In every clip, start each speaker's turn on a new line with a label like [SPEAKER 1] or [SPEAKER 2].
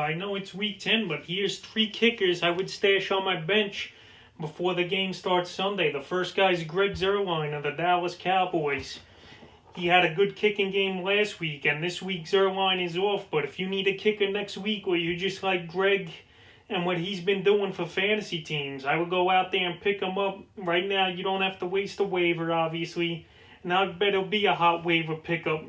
[SPEAKER 1] I know it's week 10, but here's 3 kickers I would stash on my bench before the game starts Sunday. The first guy is Greg Zerwin of the Dallas Cowboys. He had a good kicking game last week, and this week Zerwin is off. But if you need a kicker next week, or you just like Greg and what he's been doing for fantasy teams, I would go out there and pick him up. Right now, you don't have to waste a waiver, obviously. And I bet it'll be a hot waiver pickup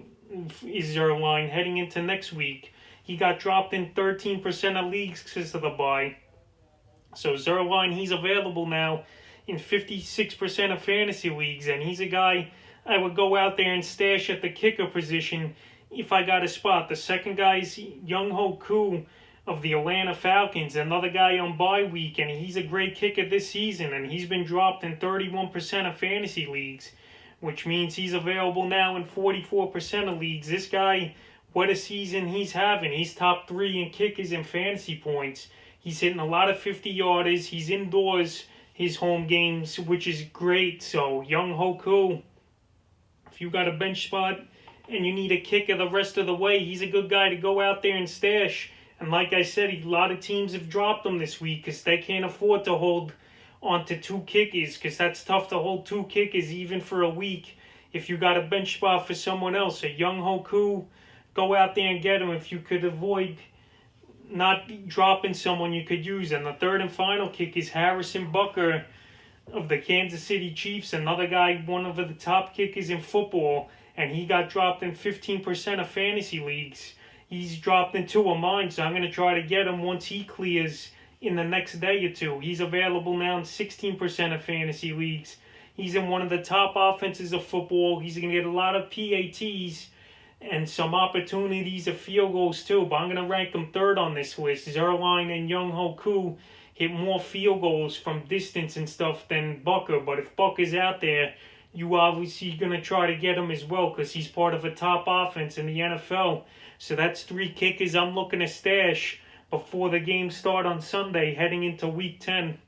[SPEAKER 1] is Zerwin heading into next week. He got dropped in 13% of leagues because of the bye. So Zerwin, he's available now in 56% of fantasy leagues, and he's a guy I would go out there and stash at the kicker position if I got a spot. The second guy is Younghoe Koo of the Atlanta Falcons, another guy on bye week, and he's a great kicker this season, and he's been dropped in 31% of fantasy leagues, which means he's available now in 44% of leagues. This guy, what a season he's having. He's top 3 in kickers and fantasy points. He's hitting a lot of 50-yarders. He's indoors his home games, which is great. So, Younghoe Koo, if you got a bench spot and you need a kicker the rest of the way, he's a good guy to go out there and stash. And like I said, a lot of teams have dropped him this week because they can't afford to hold on to 2 kickers, because that's tough to hold 2 kickers even for a week if you got a bench spot for someone else. So Younghoe Koo, go out there and get him if you could avoid not dropping someone you could use. And the third and final kick is Harrison Butker of the Kansas City Chiefs, another guy, one of the top kickers in football, and he got dropped in 15% of fantasy leagues. He's dropped in 2 of mine, so I'm going to try to get him once he clears in the next day or 2. He's available now in 16% of fantasy leagues. He's in one of the top offenses of football. He's going to get a lot of PATs and some opportunities of field goals too, but I'm going to rank him 3rd on this list. Zerwin and Younghoe Koo hit more field goals from distance and stuff than Butker, but if Butker's out there, you obviously going to try to get him as well because he's part of a top offense in the NFL. So that's 3 kickers I'm looking to stash before the game start on Sunday heading into week 10.